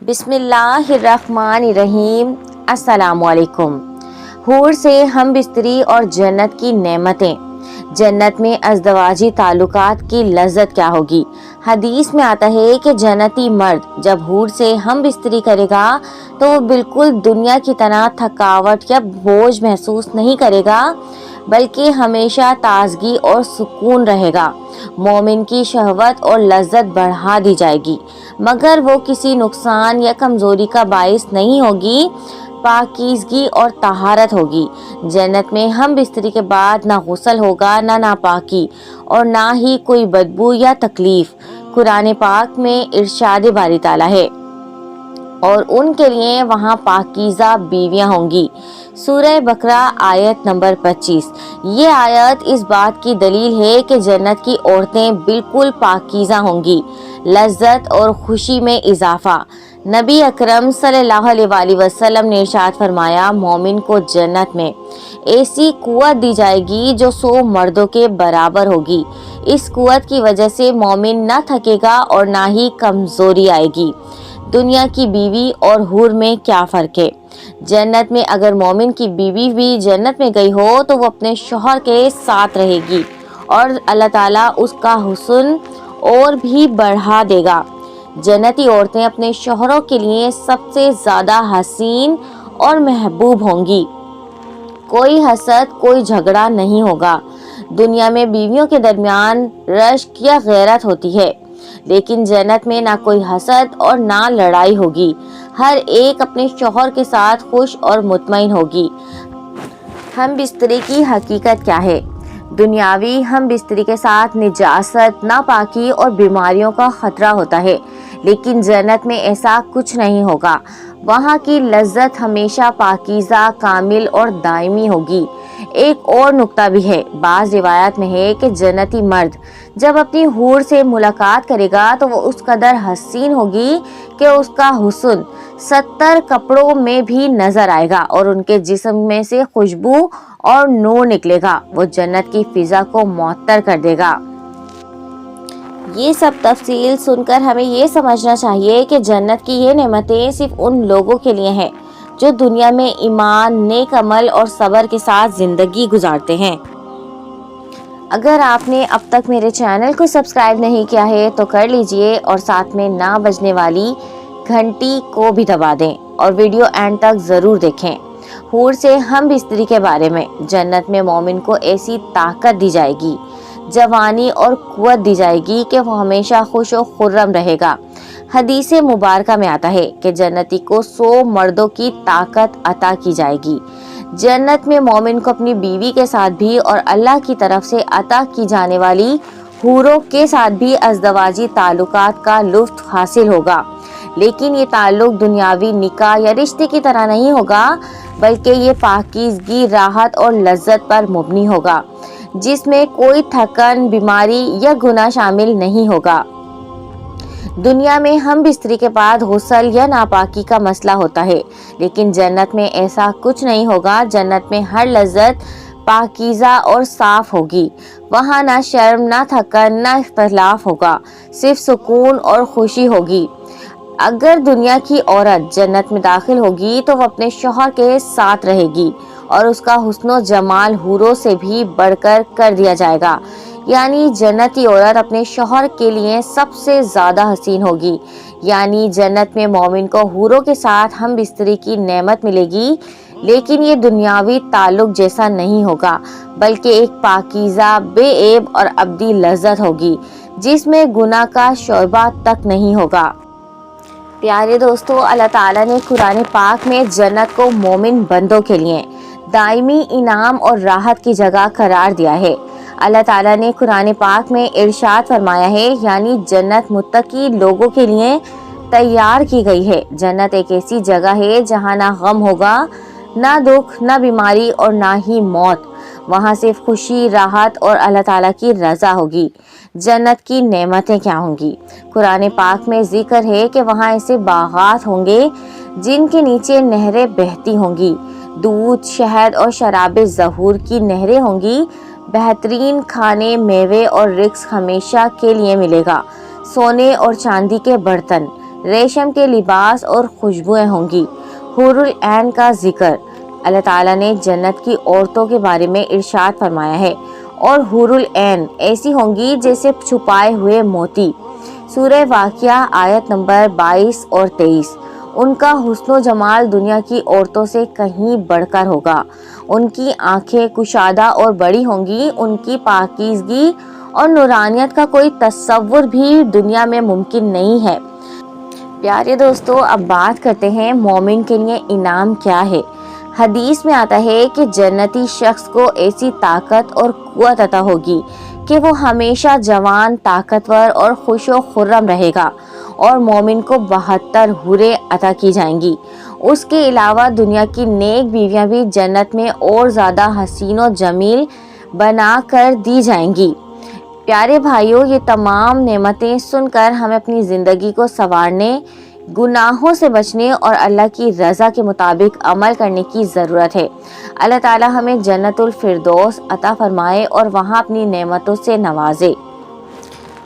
بسم اللہ الرحمن الرحیم۔ السلام علیکم۔ حور سے ہم بستری اور جنت کی نعمتیں۔ جنت میں ازدواجی تعلقات کی لذت کیا ہوگی؟ حدیث میں آتا ہے کہ جنتی مرد جب حور سے ہم بستری کرے گا تو وہ بالکل دنیا کی طرح تھکاوٹ یا بوجھ محسوس نہیں کرے گا، بلکہ ہمیشہ تازگی اور سکون رہے گا۔ مومن کی شہوت اور لذت بڑھا دی جائے گی، مگر وہ کسی نقصان یا کمزوری کا باعث نہیں ہوگی، پاکیزگی اور طہارت ہوگی۔ جنت میں ہم بستری کے بعد نہ غسل ہوگا، نہ ناپاکی اور نہ ہی کوئی بدبو یا تکلیف۔ قرآن پاک میں ارشاد باری تعالیٰ ہے، اور ان کے لیے وہاں پاکیزہ بیویاں ہوں گی۔ سورہ بقرہ آیت نمبر 25۔ یہ آیت اس بات کی دلیل ہے کہ جنت کی عورتیں بالکل پاکیزہ ہوں گی۔ لذت اور خوشی میں اضافہ۔ نبی اکرم صلی اللہ علیہ وآلہ وسلم نے ارشاد فرمایا، مومن کو جنت میں ایسی قوت دی جائے گی جو 100 مردوں کے برابر ہوگی۔ اس قوت کی وجہ سے مومن نہ تھکے گا اور نہ ہی کمزوری آئے گی۔ دنیا کی بیوی اور حور میں کیا فرق ہے؟ جنت میں اگر مومن کی بیوی بھی جنت میں گئی ہو تو وہ اپنے شوہر کے ساتھ رہے گی اور اللہ تعالیٰ اس کا حسن اور بھی بڑھا دے گا۔ جنتی عورتیں اپنے شوہروں کے لیے سب سے زیادہ حسین اور محبوب ہوں گی۔ کوئی حسد، کوئی جھگڑا نہیں ہوگا۔ دنیا میں بیویوں کے درمیان رشک یا غیرت ہوتی ہے، لیکن جنت میں نہ کوئی حسد اور نہ لڑائی ہوگی۔ ہر ایک اپنے شوہر کے ساتھ خوش اور مطمئن ہوگی۔ ہم بستری کی حقیقت کیا ہے؟ دنیاوی ہم بستری کے ساتھ نجاست، ناپاکی اور بیماریوں کا خطرہ ہوتا ہے، لیکن جنت میں ایسا کچھ نہیں ہوگا۔ وہاں کی لذت ہمیشہ پاکیزہ، کامل اور دائمی ہوگی۔ ایک اور نکتہ بھی ہے۔ بعض روایات میں ہے کہ جنتی مرد جب اپنی حور سے ملاقات کرے گا تو وہ اس قدر حسین ہوگی کہ اس کا حسن 70 کپڑوں میں بھی نظر آئے گا اور ان کے جسم میں سے خوشبو اور نور نکلے گا۔ وہ جنت کی فضا کو معطر کر دے گا۔ یہ سب تفصیل سن کر ہمیں یہ سمجھنا چاہیے کہ جنت کی یہ نعمتیں صرف ان لوگوں کے لیے ہیں جو دنیا میں ایمان، نیک عمل اور صبر کے ساتھ زندگی گزارتے ہیں۔ اگر آپ نے اب تک میرے چینل کو سبسکرائب نہیں کیا ہے تو کر لیجئے اور ساتھ میں نہ بجنے والی گھنٹی کو بھی دبا دیں اور ویڈیو اینڈ تک ضرور دیکھیں۔ حور سے ہم بستری کے بارے میں۔ جنت میں مومن کو ایسی طاقت دی جائے گی، جوانی اور قوت دی جائے گی کہ وہ ہمیشہ خوش و خرم رہے گا۔ حدیث مبارکہ میں آتا ہے کہ جنتی کو 100 مردوں کی طاقت عطا کی جائے گی۔ جنت میں مومن کو اپنی بیوی کے ساتھ بھی اور اللہ کی طرف سے عطا کی جانے والی حوروں کے ساتھ بھی ازدواجی تعلقات کا لطف حاصل ہوگا، لیکن یہ تعلق دنیاوی نکاح یا رشتے کی طرح نہیں ہوگا، بلکہ یہ پاکیزگی، راحت اور لذت پر مبنی ہوگا، جس میں کوئی تھکن، بیماری یا گناہ شامل نہیں ہوگا۔ دنیا میں ہم بستری کے بعد غسل یا ناپاکی کا مسئلہ ہوتا ہے، لیکن جنت میں ایسا کچھ نہیں ہوگا۔ جنت میں ہر لذت پاکیزہ اور صاف ہوگی۔ وہاں نہ شرم، نہ تھکن، نہ اختلاف ہوگا، صرف سکون اور خوشی ہوگی۔ اگر دنیا کی عورت جنت میں داخل ہوگی تو وہ اپنے شوہر کے ساتھ رہے گی اور اس کا حسن و جمال حوروں سے بھی بڑھ کر دیا جائے گا، یعنی جنتی عورت اپنے شوہر کے لیے سب سے زیادہ حسین ہوگی۔ یعنی جنت میں مومن کو حوروں کے ساتھ ہم بستری کی نعمت ملے گی، لیکن یہ دنیاوی تعلق جیسا نہیں ہوگا، بلکہ ایک پاکیزہ، بے عیب اور ابدی لذت ہوگی، جس میں گناہ کا شعبہ تک نہیں ہوگا۔ پیارے دوستو، اللہ تعالیٰ نے قرآن پاک میں جنت کو مومن بندوں کے لیے دائمی انعام اور راحت کی جگہ قرار دیا ہے۔ اللہ تعالیٰ نے قرآن پاک میں ارشاد فرمایا ہے، یعنی جنت متقی لوگوں کے لیے تیار کی گئی ہے۔ جنت ایک ایسی جگہ ہے جہاں نہ غم ہوگا، نہ دکھ، نہ بیماری اور نہ ہی موت۔ وہاں صرف خوشی، راحت اور اللہ تعالیٰ کی رضا ہوگی۔ جنت کی نعمتیں کیا ہوں گی؟ قرآن پاک میں ذکر ہے کہ وہاں ایسے باغات ہوں گے جن کے نیچے نہریں بہتی ہوں گی، دودھ، شہد اور شراب ظہور کی نہریں ہوں گی۔ بہترین کھانے، میوے اور رزق ہمیشہ کے لیے ملے گا۔ سونے اور چاندی کے برتن، ریشم کے لباس اور خوشبوئیں ہوں گی۔ حور العین کا ذکر اللہ تعالیٰ نے جنت کی عورتوں کے بارے میں ارشاد فرمایا ہے، اور حور العین ایسی ہوں گی جیسے چھپائے ہوئے موتی۔ سورہ واقعہ آیت نمبر 22 اور 23۔ ان کا حسن و جمال دنیا کی عورتوں سے کہیں بڑھ کر ہوگا۔ ان کی آنکھیں کشادہ اور بڑی ہوں گی۔ ان کی پاکیزگی اور نورانیت کا کوئی تصور بھی دنیا میں ممکن نہیں ہے۔ پیارے دوستو، اب بات کرتے ہیں مومن کے لیے انعام کیا ہے۔ حدیث میں آتا ہے کہ جنتی شخص کو ایسی طاقت اور قوت عطا ہوگی کہ وہ ہمیشہ جوان، طاقتور اور خوش و خرم رہے گا، اور مومن کو 72 حوریں عطا کی جائیں گی۔ اس کے علاوہ دنیا کی نیک بیویاں بھی جنت میں اور زیادہ حسین و جمیل بنا کر دی جائیں گی۔ پیارے بھائیوں، یہ تمام نعمتیں سن کر ہمیں اپنی زندگی کو سنوارنے، گناہوں سے بچنے اور اللہ کی رضا کے مطابق عمل کرنے کی ضرورت ہے۔ اللہ تعالیٰ ہمیں جنت الفردوس عطا فرمائے اور وہاں اپنی نعمتوں سے نوازے۔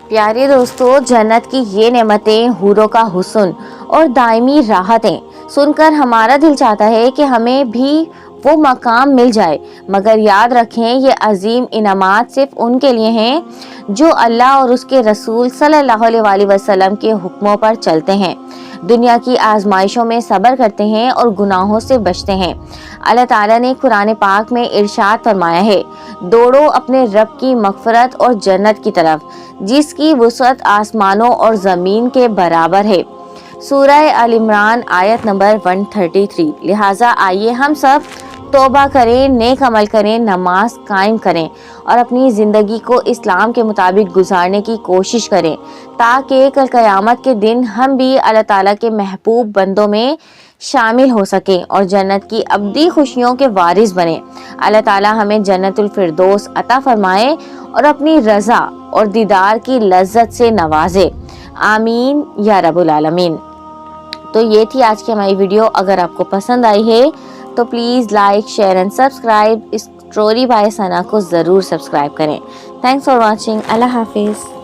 پیارے دوستو، جنت کی یہ نعمتیں، حوروں کا حسن اور دائمی راحتیں سن کر ہمارا دل چاہتا ہے کہ ہمیں بھی وہ مقام مل جائے، مگر یاد رکھیں یہ عظیم انعامات صرف ان کے لیے ہیں جو اللہ اور اس کے رسول صلی اللہ علیہ وسلم کے حکموں پر چلتے ہیں، دنیا کی آزمائشوں میں صبر کرتے ہیں اور گناہوں سے بچتے ہیں۔ اللہ تعالیٰ نے قرآن پاک میں ارشاد فرمایا ہے، دوڑو اپنے رب کی مغفرت اور جنت کی طرف جس کی وسعت آسمانوں اور زمین کے برابر ہے۔ سورہ آل عمران آیت نمبر 133۔ لہٰذا آئیے ہم سب توبہ کریں، نیک عمل کریں، نماز قائم کریں اور اپنی زندگی کو اسلام کے مطابق گزارنے کی کوشش کریں، تاکہ کل قیامت کے دن ہم بھی اللہ تعالیٰ کے محبوب بندوں میں شامل ہو سکیں اور جنت کی ابدی خوشیوں کے وارث بنیں۔ اللہ تعالیٰ ہمیں جنت الفردوس عطا فرمائے اور اپنی رضا اور دیدار کی لذت سے نوازے۔ آمین یا رب العالمین۔ تو یہ تھی آج کی ہماری ویڈیو۔ اگر آپ کو پسند آئی ہے تو please like, share and subscribe. Story by Sana کو ضرور سبسکرائب کریں۔ Thanks for watching. اللہ حافظ۔